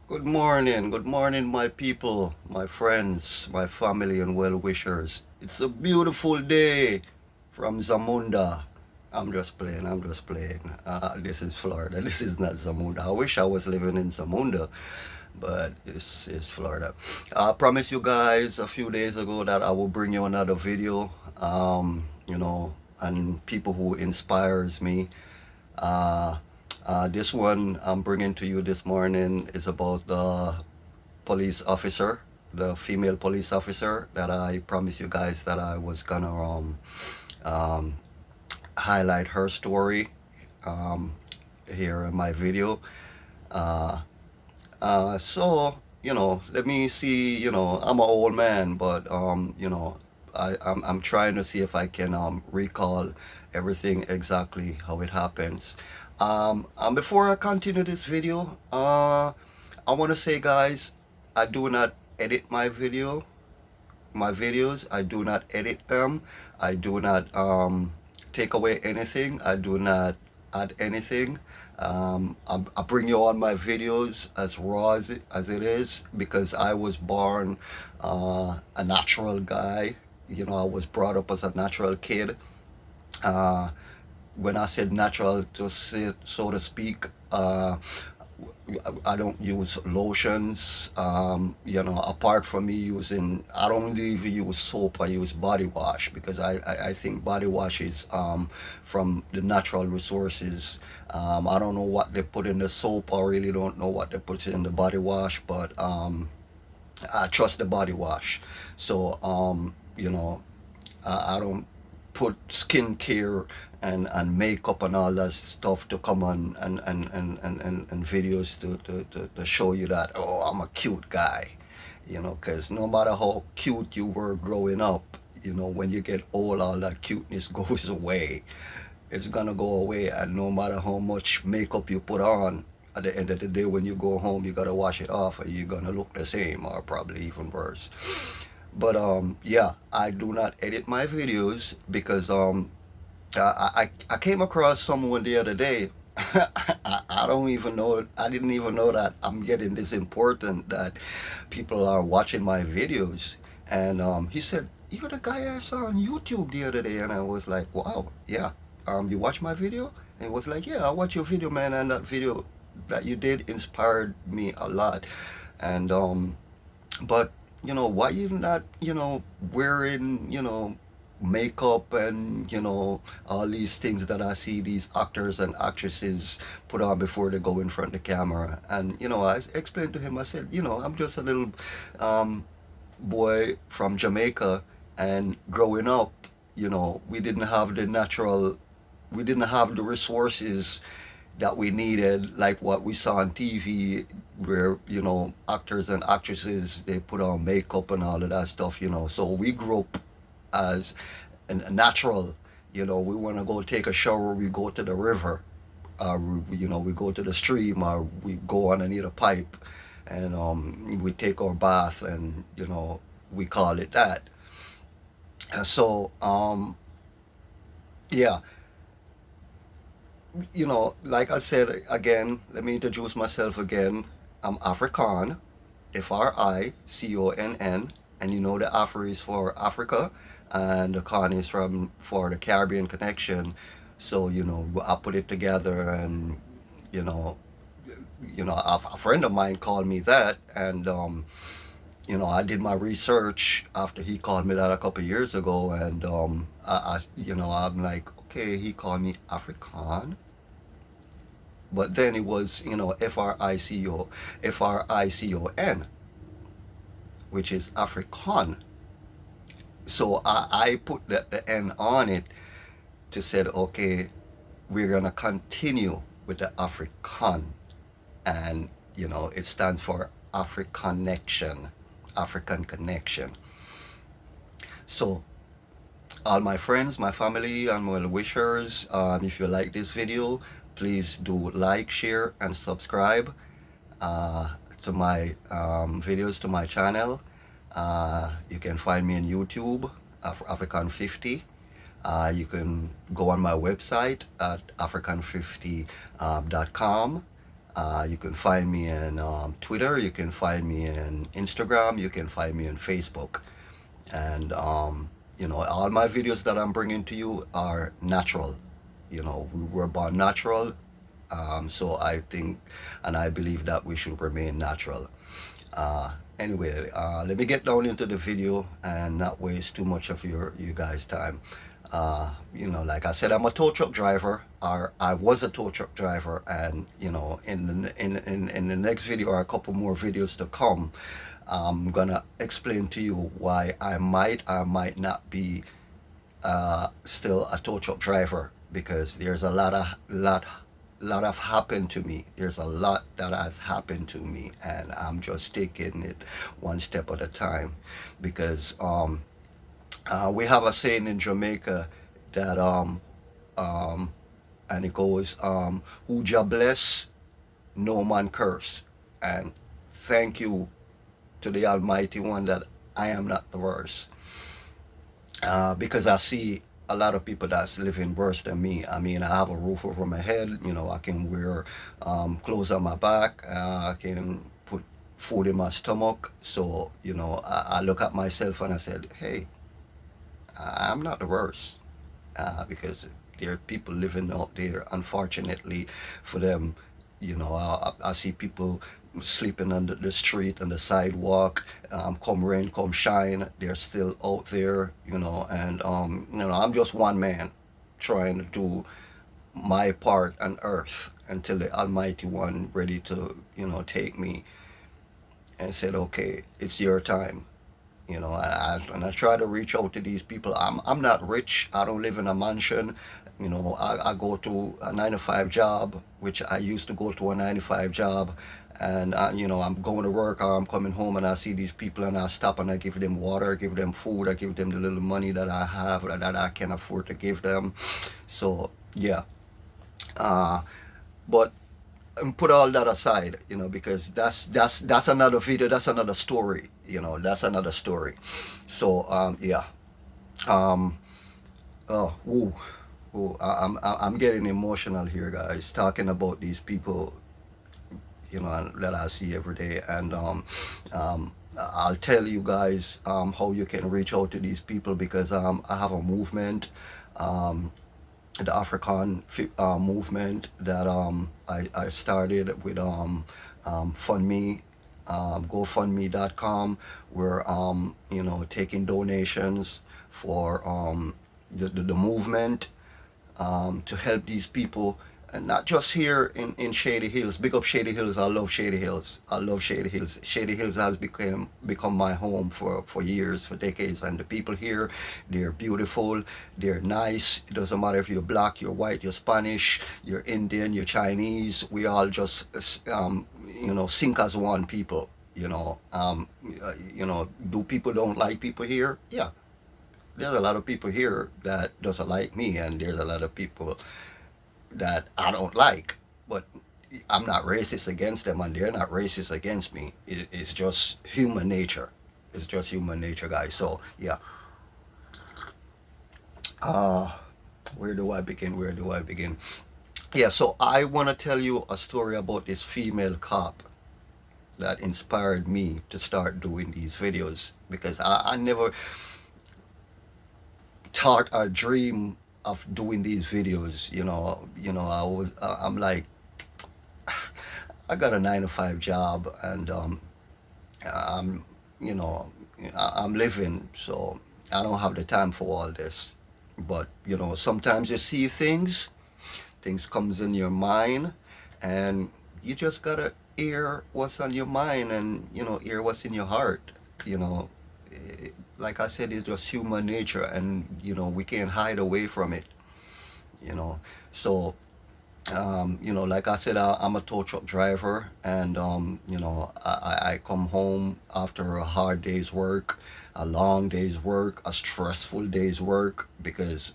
Good morning, my people, my friends, my family, and well wishers. It's a beautiful day from Zamunda. I'm just playing. This is Florida. This is not Zamunda. I wish I was living in Zamunda, but it's Florida. I promised you guys a few days ago that I will bring you another video, and people who inspires me. Uh, this one I'm bringing to you this morning is about the police officer, the female police officer that I promised you guys that I was gonna um, highlight her story um, here in my video. Uh, let me see. I'm an old man, but I'm trying to see if I can recall everything exactly how it happens. Before I continue this video, I want to say, guys, I do not edit my videos. I do not edit them. I do not take away anything. I do not add anything. I bring you on my videos as raw as it is because I was born a natural guy. I was brought up as a natural kid. Uh, when I said natural, so to speak, I don't use lotions. Apart from me using, I don't even use soap. I use body wash because I think body wash is from the natural resources. I don't know what they put in the soap. I really don't know what they put in the body wash, but I trust the body wash. So, I don't put skincare and makeup and all that stuff to come on and videos to show you that, oh, I'm a cute guy, because no matter how cute you were growing up, when you get old, all that cuteness goes away. It's gonna go away, and no matter how much makeup you put on, at the end of the day, when you go home, you gotta wash it off, and you're gonna look the same, or probably even worse. But yeah, I do not edit my videos because I came across someone the other day. I don't even know. I didn't even know that I'm getting this important that people are watching my videos. And he said, "You're the guy I saw on YouTube the other day," and I was like, "Wow, yeah. You watch my video?" And he was like, "Yeah, I watch your video, man, and that video that you did inspired me a lot." And but why you not wearing makeup and all these things that I see these actors and actresses put on before they go in front of the camera. And I explained to him, I said, I'm just a little um, boy from Jamaica, and growing up, we didn't have the resources that we needed, like what we saw on TV, where actors and actresses, they put on makeup and all of that stuff. So we grew up as a natural. We want to go take a shower, we go to the river, we go to the stream, or we go underneath a pipe, and we take our bath, and we call it that. So yeah, like I said again, let me introduce myself again. I'm African, Friconn, and the Afri is for Africa, and the Con is for the Caribbean connection. So I put it together, and you know, a friend of mine called me that, and I did my research after he called me that a couple of years ago, and I'm like, okay, he called me African, but then it was Fricon, which is African. So I put the N on it to say, okay, we're gonna continue with the African, and it stands for African connection. So all my friends, my family, and well wishers, if you like this video, please do like, share, and subscribe uh, to my videos, to my channel. You can find me on YouTube, African50. You can go on my website at african50.com. You can find me in Twitter, you can find me in Instagram, you can find me in Facebook. And all my videos that I'm bringing to you are natural. We were born natural. So I think and I believe that we should remain natural. Anyway, let me get down into the video and not waste too much of you guys' time. Like I said, I'm a tow truck driver, or I was a tow truck driver, and in the next video or a couple more videos to come, I'm gonna explain to you why I might or might not be still a tow truck driver, because there's a lot of happened to me. There's a lot that has happened to me, and I'm just taking it one step at a time, because we have a saying in Jamaica that and it goes, who Jah bless, no man curse. And thank you to the Almighty One that I am not the worst. Because I see a lot of people that's living worse than me. I mean, I have a roof over my head. I can wear clothes on my back. I can put food in my stomach. So, I look at myself and I said, hey, I'm not the worst. Because there are people living out there, unfortunately for them. I see people sleeping on the street, on the sidewalk. Come rain, come shine, they're still out there. And I'm just one man trying to do my part on earth until the Almighty One ready to take me and said, okay, it's your time. And I try to reach out to these people. I'm not rich. I don't live in a mansion. I go to a 9 to 5 job, which I used to go to a 9 to 5 job. And I'm going to work, or I'm coming home and I see these people and I stop and I give them water, I give them food, I give them the little money that I have, that I can afford to give them. So yeah. But put all that aside, because that's another video, that's another story, that's another story. So yeah. Um, oh, woo, woo. I'm getting emotional here, guys, talking about these people, that I see every day. And I'll tell you guys how you can reach out to these people, because I have a movement. Um, the African movement that I started with FundMe, GoFundMe.com. We're taking donations for the movement, to help these people, and not just here in Shady Hills. Big up Shady Hills. I love Shady Hills. I love Shady Hills. Shady Hills has become my home for years, for decades. And the people here, they're beautiful, they're nice. It doesn't matter if you're black, you're white, you're Spanish, you're Indian, you're Chinese. We all just sink as one people. Do people don't like people here? Yeah, there's a lot of people here that doesn't like me, and there's a lot of people that I don't like, but I'm not racist against them, and they're not racist against me. It's just human nature. It's just human nature, guys. So yeah. uh where do I begin? Yeah, so I want to tell you a story about this female cop that inspired me to start doing these videos, because I never thought or dream of doing these videos. I'm like, I got a 9 to 5 job, and I'm you know I'm living, so I don't have the time for all this. But sometimes you see things comes in your mind, and you just gotta hear what's on your mind, and hear what's in your heart. you know like I said, it's just human nature, and we can't hide away from it. So like I said, I'm a tow truck driver, and I come home after a hard day's work, a long day's work, a stressful day's work, because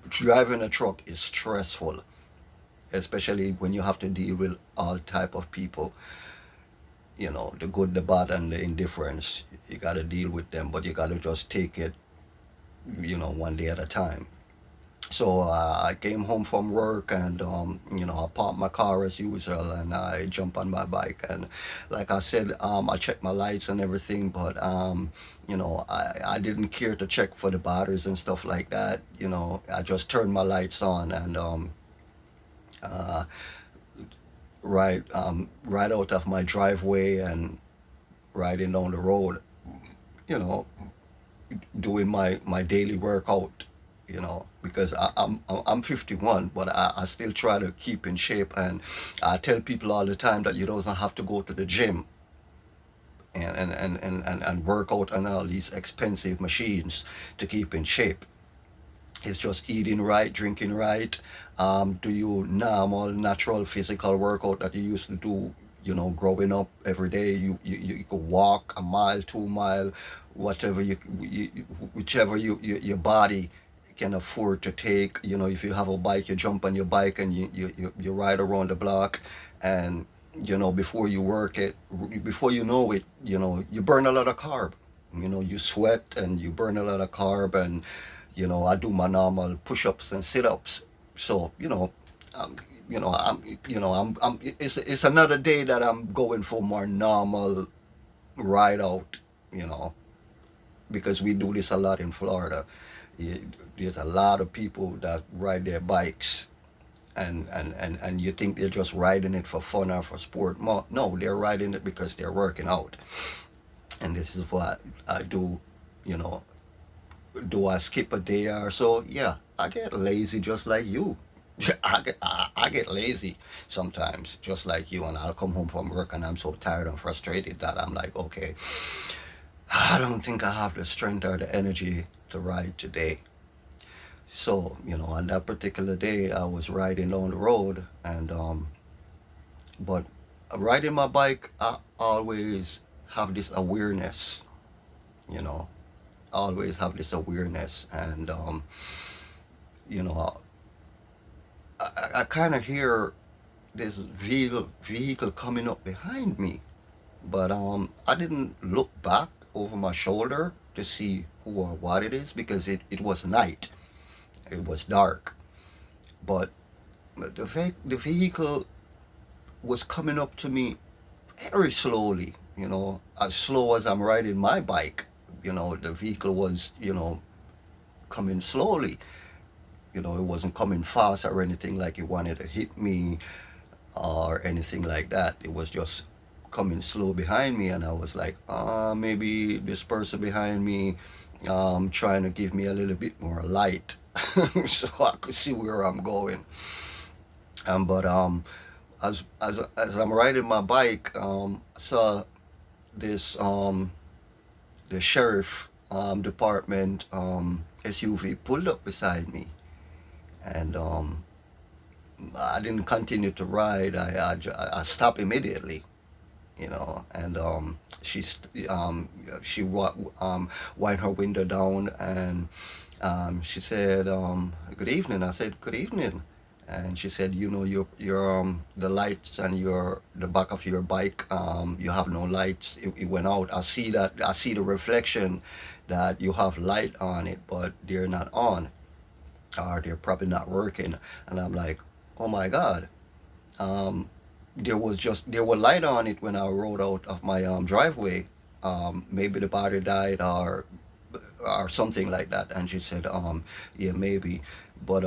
driving a truck is stressful, especially when you have to deal with all type of people. The good, the bad, and the indifference. You got to deal with them, but you got to just take it, one day at a time. So I came home from work, and I parked my car as usual, and I jump on my bike. And like I said, I checked my lights and everything, but I didn't care to check for the batteries and stuff like that. I just turned my lights on, and uh, right out of my driveway and riding down the road, you know, doing my daily workout, because I'm 51, but I still try to keep in shape. And I tell people all the time that you don't have to go to the gym and work out on all these expensive machines to keep in shape. It's just eating right, drinking right. Do you normal, natural physical workout that you used to do, growing up every day. You could walk a mile, 2 mile, whatever whichever your body can afford to take. If you have a bike, you jump on your bike and you ride around the block. And before you work it, before you know it, you burn a lot of carb. You sweat and you burn a lot of carb. And I do my normal push-ups and sit-ups. So um, it's another day that I'm going for more normal ride out. You know, because we do this a lot in Florida. There's a lot of people that ride their bikes, and you think they're just riding it for fun or for sport. No, they're riding it because they're working out. And this is what I do. You know, do I skip a day or so? Yeah, I get lazy just like you. I get lazy sometimes, just like you, and I'll come home from work and I'm so tired and frustrated that I'm like, okay, I don't think I have the strength or the energy to ride today. So, on that particular day, I was riding down the road, and but riding my bike, I always have this awareness, you know, always have this awareness. And you know, I kind of hear this vehicle coming up behind me, but I didn't look back over my shoulder to see who or what it is, because it was night, it was dark. But the vehicle was coming up to me very slowly, as slow as I'm riding my bike. The vehicle was, coming slowly. It wasn't coming fast or anything like it wanted to hit me or anything like that. It was just coming slow behind me, and I was like, maybe this person behind me trying to give me a little bit more light so I could see where I'm going. But as I'm riding my bike, I saw this the sheriff department SUV pulled up beside me, and I didn't continue to ride. I stopped immediately, and she wind her window down, and she said, "Good evening." I said, "Good evening." And she said, your the lights and the back of your bike, you have no lights. It went out. I see the reflection that you have light on it, but they're not on, or they're probably not working. And I'm like, oh my God. Um, there were light on it when I rode out of my driveway. Maybe the battery died, or something like that. And she said, yeah, maybe, but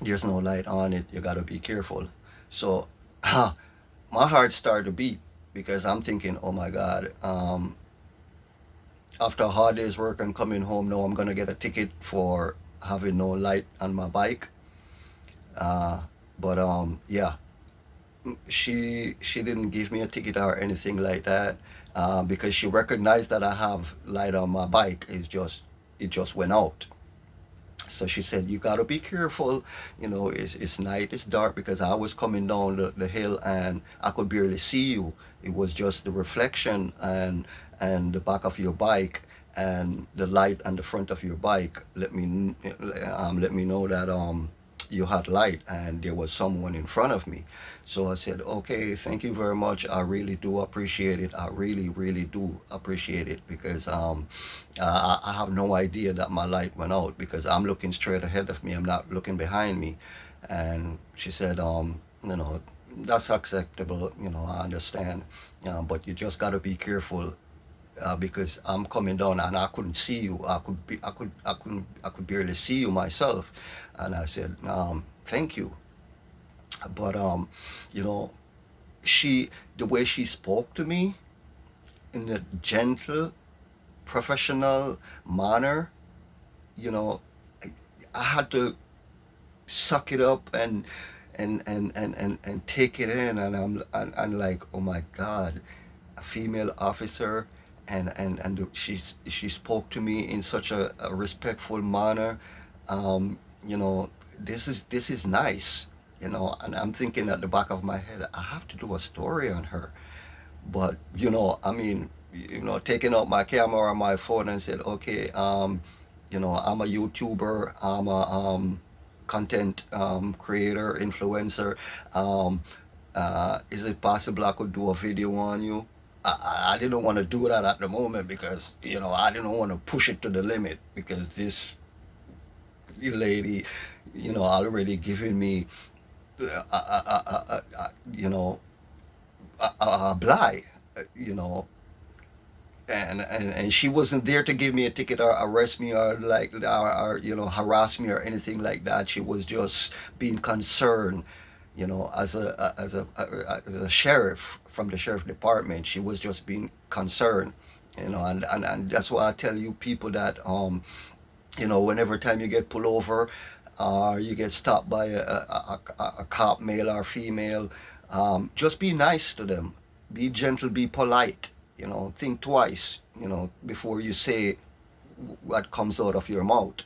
there's no light on it. You gotta be careful. So my heart started to beat, because I'm thinking, oh my God, after a hard day's work and coming home, now I'm gonna get a ticket for having no light on my bike. Uh, but yeah, she didn't give me a ticket or anything like that, because she recognized that I have light on my bike. It just went out. So she said, you got to be careful. It's night, it's dark, because I was coming down the hill and I could barely see you. It was just the reflection and the back of your bike, and the light on the front of your bike let me know that you had light and there was someone in front of me. So I said, okay, thank you very much. I really do appreciate it. I really, really do appreciate it because I have no idea that my light went out because I'm looking straight ahead of me. I'm not looking behind me. And she said, you know, that's acceptable. You know, I understand. But you just got to be careful because I'm coming down and I couldn't see you. I could barely see you myself. And I said, thank you. But you know, the way she spoke to me in a gentle, professional manner, you know, I had to suck it up and take it in. And I'm like, oh my God, a female officer, and she spoke to me in such a respectful manner. You know, this is nice. You know, and I'm thinking at the back of my head, I have to do a story on her. But you know, I mean, taking out my camera or my phone and said, okay, I'm a YouTuber, I'm a content creator, influencer. Um, is it possible I could do a video on you? I didn't want to do that at the moment because I didn't want to push it to the limit because this lady, already giving me, you know, a blight, you know, and she wasn't there to give me a ticket or arrest me or like or harass me or anything like that. She was just being concerned, as a sheriff from the sheriff department. She was just being concerned, and that's why I tell you people that whenever time you get pulled over or you get stopped by a cop, male or female, just be nice to them. Be gentle, be polite. Think twice, before you say what comes out of your mouth.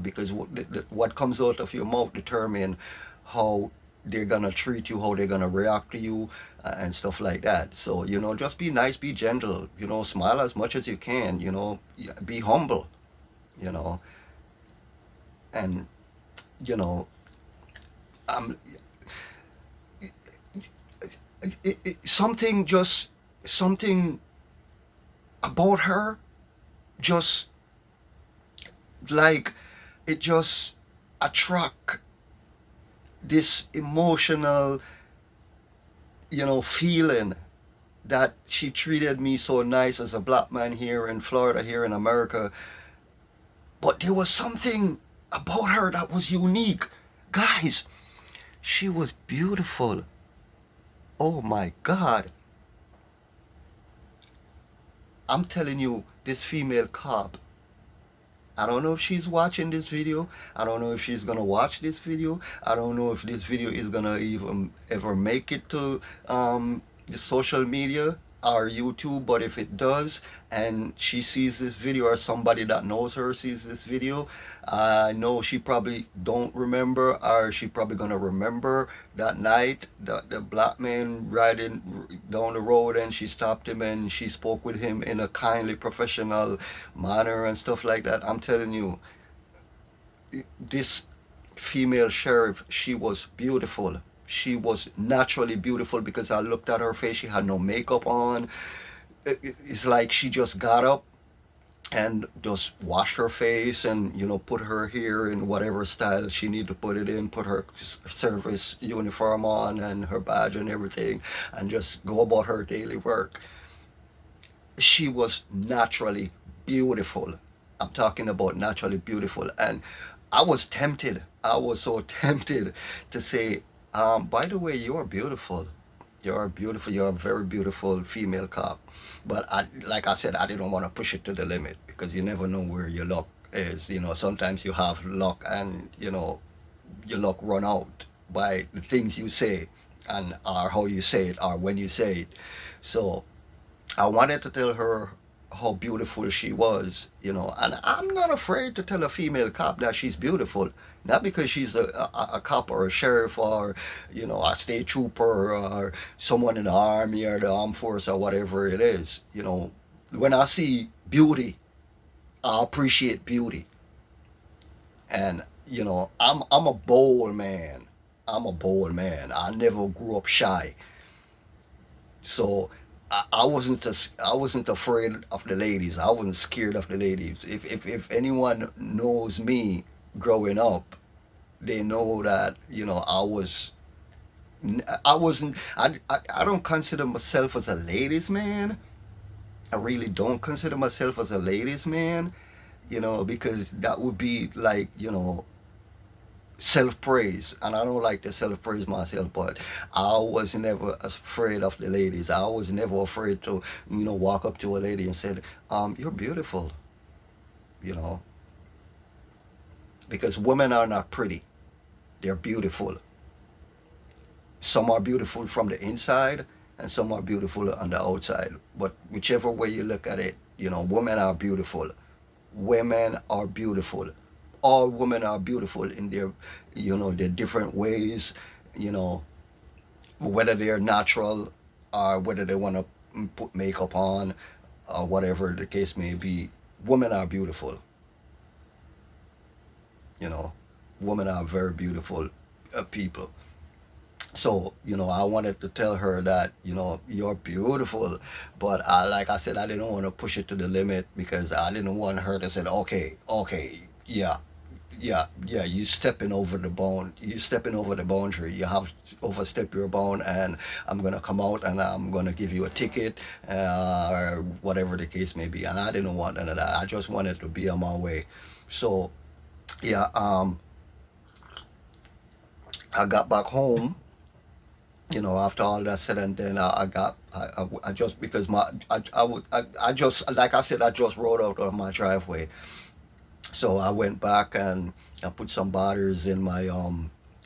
Because what comes out of your mouth determine how they're gonna treat you, how they're gonna react to you, and stuff like that. So just be nice, be gentle. Smile as much as you can. Be humble. You know, and you know, um, something about her, just like it just attract this emotional, feeling that she treated me so nice as a black man here in Florida, here in America. But there was something about her that was unique. Guys, she was beautiful. Oh my God. I'm telling you, this female cop, I don't know if she's watching this video. I don't know if she's gonna watch this video. I don't know if this video is gonna even ever make it to the social media or YouTube. But if it does, and she sees this video, or somebody that knows her sees this video, I know she probably don't remember, or she probably gonna remember that night the black man riding down the road, and she stopped him and she spoke with him in a kindly, professional manner and stuff like that. I'm telling you, this female sheriff, she was beautiful. She was naturally beautiful because I looked at her face. She had no makeup on. It's like she just got up and just washed her face and put her hair in whatever style she needed to put it in, put her service uniform on and her badge and everything, and just go about her daily work. She was naturally beautiful. I'm talking about naturally beautiful. And I was tempted. I was so tempted to say, by the way, you're beautiful. You're beautiful. You're a very beautiful female cop. But like I said, I didn't want to push it to the limit because you never know where your luck is. Sometimes you have luck and, your luck run out by the things you say and or how you say it or when you say it. So I wanted to tell her how beautiful she was, and I'm not afraid to tell a female cop that she's beautiful, not because she's a cop or a sheriff or, a state trooper or someone in the army or the armed force or whatever it is. When I see beauty, I appreciate beauty. And, I'm a bold man. I'm a bold man. I never grew up shy. So I wasn't afraid of the ladies. I wasn't scared of the ladies. If anyone knows me growing up, they know that I wasn't I don't consider myself as a ladies man. I really don't consider myself as a ladies man, because that would be like, self praise, and I don't like to self praise myself, but I was never afraid of the ladies. I was never afraid to, walk up to a lady and said, "You're beautiful," you know, because women are not pretty; they're beautiful. Some are beautiful from the inside, and some are beautiful on the outside. But whichever way you look at it, women are beautiful. Women are beautiful. All women are beautiful in their different ways, you know, whether they're natural or whether they want to put makeup on or whatever the case may be. Women are beautiful, you know. Women are very beautiful people. So, I wanted to tell her that, you're beautiful, but like I said, I didn't want to push it to the limit because I didn't want her to say, okay, okay, yeah, yeah, you stepping over the bone. You stepping over the boundary. You have overstepped your bound, and I'm gonna come out and I'm gonna give you a ticket, or whatever the case may be. And I didn't want none of that. I just wanted to be on my way. So yeah, I got back home. After all that said and done, I just because I just like I said, I just rode out of my driveway. So I went back and I put some batteries in my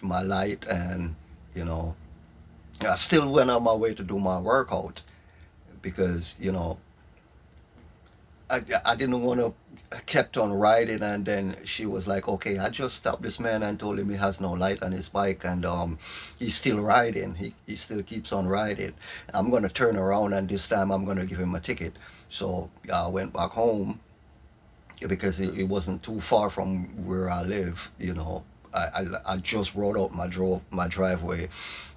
light, and you know I still went on my way to do my workout because I didn't want to kept on riding, and then she was like, okay, I just stopped this man and told him he has no light on his bike, and he's still riding. He still keeps on riding. I'm gonna turn around, and this time I'm gonna give him a ticket. So I went back home because it wasn't too far from where I live. I just rode out my driveway,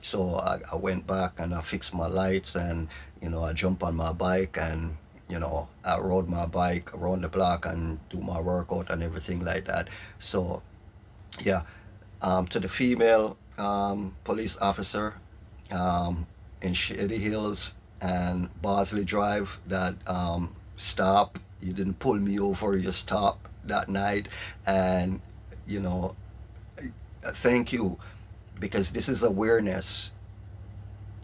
so I went back and I fixed my lights, and I jumped on my bike, and I rode my bike around the block and do my workout and everything like that. So yeah, to the female police officer in Shady Hills and Bosley Drive that stop. You didn't pull me over. You stopped that night, and you know, thank you, because this is awareness.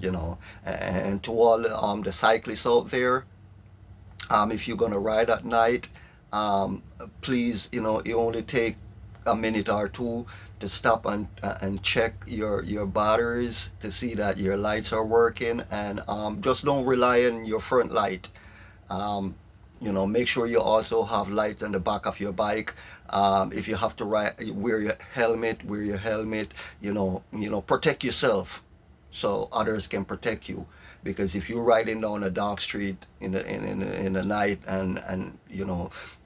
And to all the cyclists out there, if you're gonna ride at night, um, please, you only take a minute or two to stop and check your batteries to see that your lights are working, and just don't rely on your front light. um, Make sure you also have light on the back of your bike. If you have to wear your helmet. Protect yourself so others can protect you. Because if you're riding down a dark street in the night, and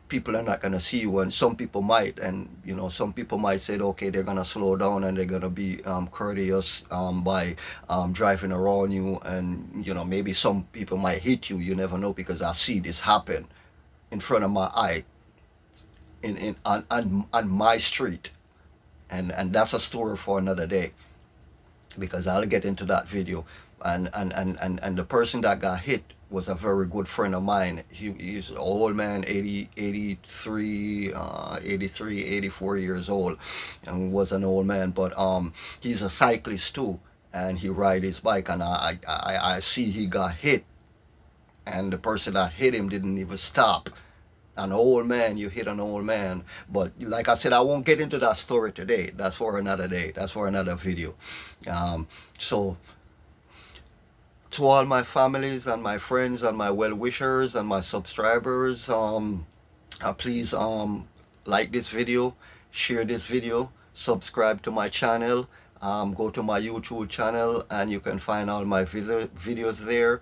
people are not gonna see you, and some people might, and some people might say, okay, they're gonna slow down and they're gonna be courteous by driving around you, and maybe some people might hit you. You never know, because I see this happen in front of my eye on my street, and that's a story for another day, because I'll get into that video. And the person that got hit was a very good friend of mine. He's an old man, 80, 83, 83, 84 years old, and was an old man, but he's a cyclist too, and he ride his bike, and I see he got hit, and the person that hit him didn't even stop. An old man, you hit an old man. But like I said, I won't get into that story today. That's for another day. That's for another video. So to all my families and my friends and my well-wishers and my subscribers, please like this video, share this video, subscribe to my channel, Go to my YouTube channel and you can find all my videos there.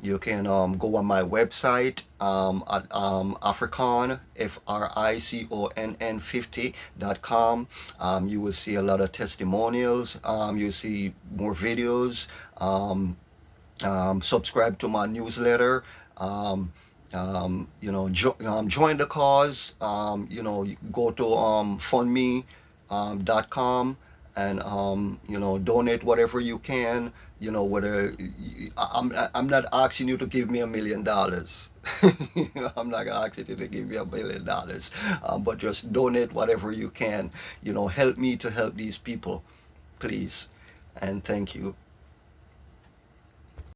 You can go on my website at Africon, FRICONN 50.com. You will see a lot of testimonials. You'll see more videos. Subscribe to my newsletter. Join the cause. Go to fundme.com and donate whatever you can. Whether I'm not asking you to give me $1 million. I'm not asking you to give me $1 million, but just donate whatever you can. Help me to help these people, please, and thank you.